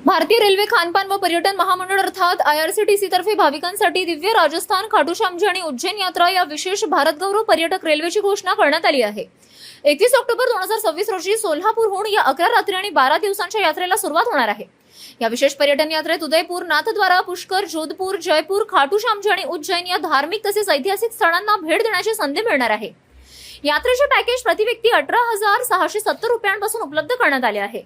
भारतीय रेल्वे खानपान व पर्यटन महामंडळ अर्थात आयआरसीटीसी तर्फे भाविकांसाठी दिव्य राजस्थान खाटूश्यामजी आणि उज्जैन यात्रा या विशेष भारत गौरव पर्यटक रेल्वेची घोषणा करण्यात आली आहे। 31 ऑक्टोबर 2026 रोजी सोलापूरहून या 11 रात्री आणि 12 दिवसांच्या यात्रेला सुरुवात होणार आहे। या विशेष पर्यटन यात्रेत उदयपूर, नाथद्वारा, पुष्कर, जोधपूर, जयपूर, खाटूश्यामजी आणि उज्जैन या धार्मिक तसेच ऐतिहासिक स्थळांना भेट देण्याची संधी मिळणार आहे। यात्रेचे पॅकेज प्रति व्यक्ती 18,670 रुपयांपासून उपलब्ध करण्यात आले आहे।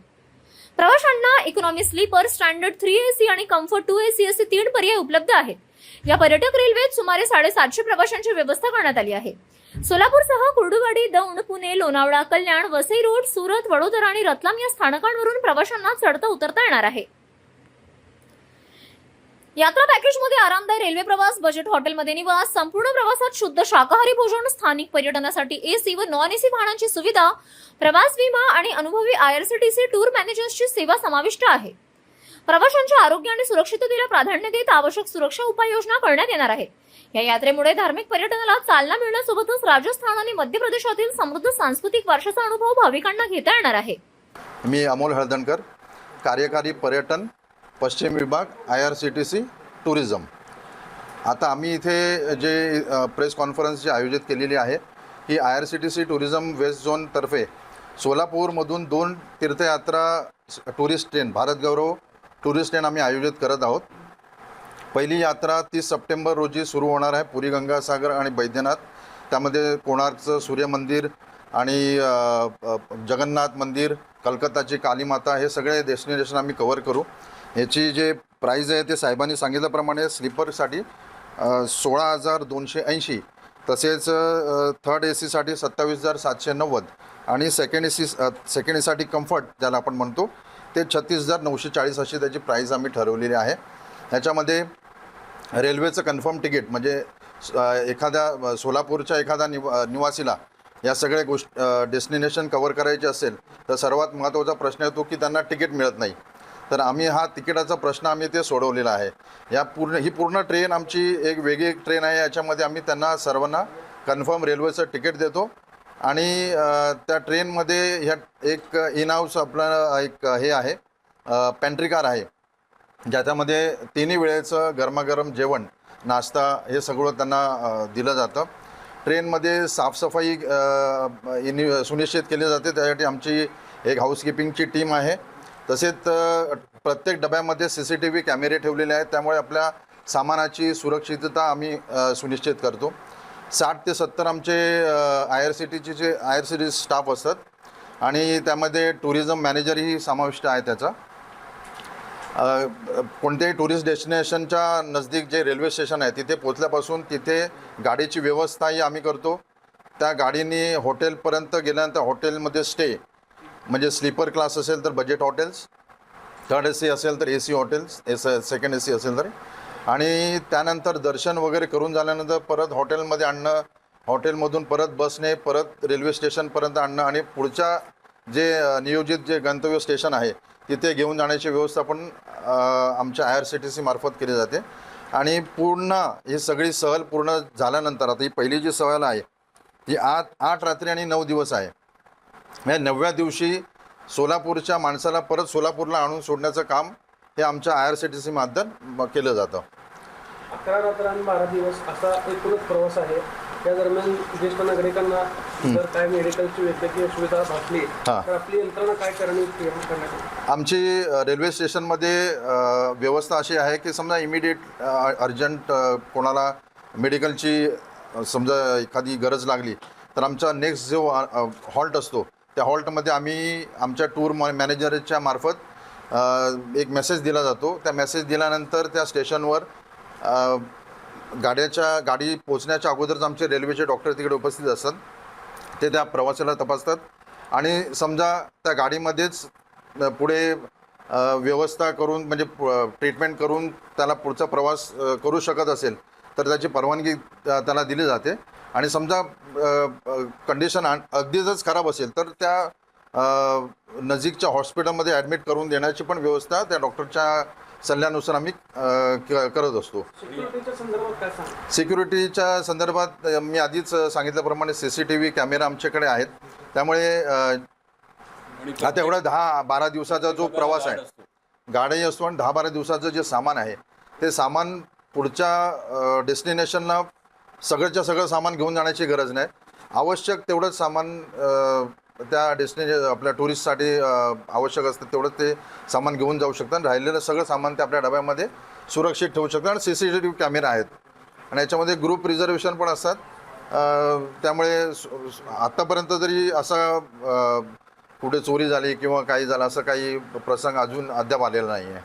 प्रवाशांना इकॉनॉमी स्लीपर, स्टँडर्ड 3AC आणि कम्फर्ट 2AC असे 3 पर्याय उपलब्ध आहेत। या पर्यटक रेल्वेत सुमारे 750 प्रवाशांची व्यवस्था करण्यात आली आहे। सोलापूरसह कुर्डुवाडी, दौंड, पुणे, लोणावळा, कल्याण, वसई रोड, सुरत, वडोदरा आणि रतलाम या स्थानकांवरून प्रवाशांना चढता उतरता येणार आहे। यात्रा पॅकेजमध्ये आरामदायी रेल्वे प्रवास, बजेट हॉटेलमध्ये निवास, संपूर्ण प्रवासात शुद्ध शाकाहारी भोजन, स्थानिक पर्यटनासाठी AC व नॉन AC वाहनांची सुविधा, प्रवास विमा आणि अनुभवी आयआरसीटीसी टूर मॅनेजर्सची सेवा समाविष्ट आहे। प्रवाशांच्या आरोग्य आणि सुरक्षिततेला प्राधान्य देत आवश्यक सुरक्षा उपाययोजना करण्यात येणार आहेत। या यात्रेमुळे धार्मिक पर्यटनाला चालना मिळण्यासोबतच राजस्थान आणि मध्य प्रदेशातील समृद्ध सांस्कृतिक वारशाचा अनुभव भाविकांना घेता येणार आहे। मी अमोल हळदणकर, कार्यकारी पर्यटन पश्चिम विभाग आयआरसीटीसी टुरिझम। आता आम्ही इथे जे प्रेस कॉन्फरन्स जी आयोजित केलेली आहे ही आयआरसीटीसी टुरिझम वेस्ट झोन तर्फे सोलापूरमधून 2 तीर्थयात्रा टुरिस्ट ट्रेन, भारत गौरव टुरिस्ट ट्रेन आम्ही आयोजित करत आहोत। पहिली यात्रा 30 सप्टेंबर रोजी सुरू होणार आहे, पुरी गंगासागर आणि बैद्यनाथ। त्यामध्ये कोणार्कचं सूर्य मंदिर आणि जगन्नाथ मंदिर, कलकत्ताची काली माता हे सगळे डेस्टिनेशन आम्ही कव्हर करू। याची जे प्राईज आहे ते साहेबांनी सांगितल्याप्रमाणे स्लीपरसाठी 16,280, तसेच थर्ड ACसाठी 27,790 आणि सेकंड ACसाठी कम्फर्ट ज्याला आपण म्हणतो ते 36,940 अशी त्याची प्राईज आम्ही ठरवलेली आहे। ह्याच्यामध्ये रेल्वेचं कन्फर्म तिकीट म्हणजे एखाद्या सोलापूरच्या एखाद्या निवासीला या सगळ्या डेस्टिनेशन कव्हर करायचे असेल तर सर्वात महत्त्वाचा प्रश्न येतो की त्यांना तिकीट मिळत नाही। तर आम्ही हा तिकिटाचा प्रश्न आम्ही ते सोडवलेला आहे। ही पूर्ण ट्रेन आमची एक वेगळी ट्रेन आहे। याच्यामध्ये आम्ही त्यांना सर्वांना कन्फर्म रेल्वेचं तिकीट देतो आणि त्या ट्रेनमध्ये ह्या एक इन हाऊस आपलं एक हे आहे, पॅन्ट्री कार आहे, ज्याच्यामध्ये 3 वेळेचं गरमागरम जेवण, नाश्ता हे सगळं त्यांना दिलं जातं। ट्रेनमध्ये साफसफाई सुनिश्चित केली जाते, त्यासाठी आमची एक हाऊसकीपिंगची टीम आहे। तसेच प्रत्येक डब्यामध्ये CCTV कॅमेरे ठेवलेले आहेत, त्यामुळे आपल्या सामानाची सुरक्षितता आम्ही सुनिश्चित करतो। 60 ते 70 आमचे आयआरसीटीसी स्टाफ असतात आणि त्यामध्ये टुरिझम मॅनेजरही समाविष्ट आहे त्याचा। कोणत्याही टुरिस्ट डेस्टिनेशनच्या नजदीक जे रेल्वे स्टेशन आहे तिथे पोचल्यापासून तिथे गाडीची व्यवस्थाही आम्ही करतो। त्या गाडीने हॉटेलपर्यंत गेल्यानंतर हॉटेलमध्ये स्टे म्हणजे स्लीपर क्लास असेल तर बजेट हॉटेल्स, थर्ड AC असेल तर AC हॉटेल्स, सेकंड AC असेल तर, आणि त्यानंतर दर्शन वगैरे करून झाल्यानंतर परत हॉटेलमध्ये आणणं, हॉटेलमधून परत बसने परत रेल्वे स्टेशनपर्यंत आणणं आणि पुढच्या जे नियोजित जे गंतव्य स्टेशन आहे तिथे घेऊन जाण्याची व्यवस्था पण आमच्या आयआरसीटीसी मार्फत केली जाते। आणि पूर्ण ही सगळी सहल पूर्ण झाल्यानंतर आता ही पहिली जी सहल आहे ती 8 रात्री आणि 9 दिवस आहे। या 9व्या दिवशी सोलापूरच्या माणसाला परत सोलापूरला आणून सोडण्याचं काम हे आमच्या आयआरसीटीसी माध्यमातून केलं जातं। 11 रात्र आणि 12 दिवस असा एकूणच प्रवास आहे। त्या दरम्यान ज्येष्ठ नागरिकांना जर काय मेडिकलची वैद्यकीय सुविधा भासली तर आपली यंत्रणा काय करण्यात? आमची रेल्वे स्टेशनमध्ये व्यवस्था अशी आहे की समजा इमिडिएट अर्जंट कोणाला मेडिकलची समजा एखादी गरज लागली तर आमचा नेक्स्ट जो हॉल्ट असतो त्या हॉल्टमध्ये आम्ही आमच्या टूर मॅनेजरच्या मार्फत एक मेसेज दिला जातो। त्या मेसेज दिल्यानंतर त्या स्टेशनवर गाडी पोचण्याच्या अगोदरच आमचे रेल्वेचे डॉक्टर तिकडे उपस्थित असतात, ते त्या प्रवाशाला तपासतात आणि समजा त्या गाडीमध्येच पुढे व्यवस्था करून म्हणजे ट्रीटमेंट करून त्याला पुढचा प्रवास करू शकत असेल तर त्याची परवानगी त्याला दिली जाते। आणि समजा कंडिशन अगदीच खराब असेल तर त्या नजीकच्या हॉस्पिटलमध्ये ॲडमिट करून देण्याची पण व्यवस्था त्या डॉक्टरच्या सल्ल्यानुसार आम्ही करत असतो। सिक्युरिटीच्या संदर्भात मी आधीच सांगितल्याप्रमाणे CCTV कॅमेरा आमच्याकडे आहेत, त्यामुळे आता एवढा 10-12 दिवसाचा जो प्रवास आहे गाड्याही असतो आणि 10-12 दिवसाचं जे सामान आहे ते सामान पुढच्या डेस्टिनेशनला सगळंच्या सगळं सामान घेऊन जाण्याची गरज नाही. आवश्यक तेवढंच सामान त्या आपल्या टुरिस्टसाठी आवश्यक असतं तेवढं ते सामान घेऊन जाऊ शकतात आणि राहिलेलं सगळं सामान ते आपल्या डब्यामध्ये सुरक्षित ठेवू शकतात. आणि CCTV कॅमेरा आहेत आणि याच्यामध्ये ग्रुप रिझर्वेशन पण असतात. त्यामुळे आत्तापर्यंत जरी असा कुठे चोरी झाली किंवा काही झालं असं काही प्रसंग अजून अद्याप आलेला नाही आहे.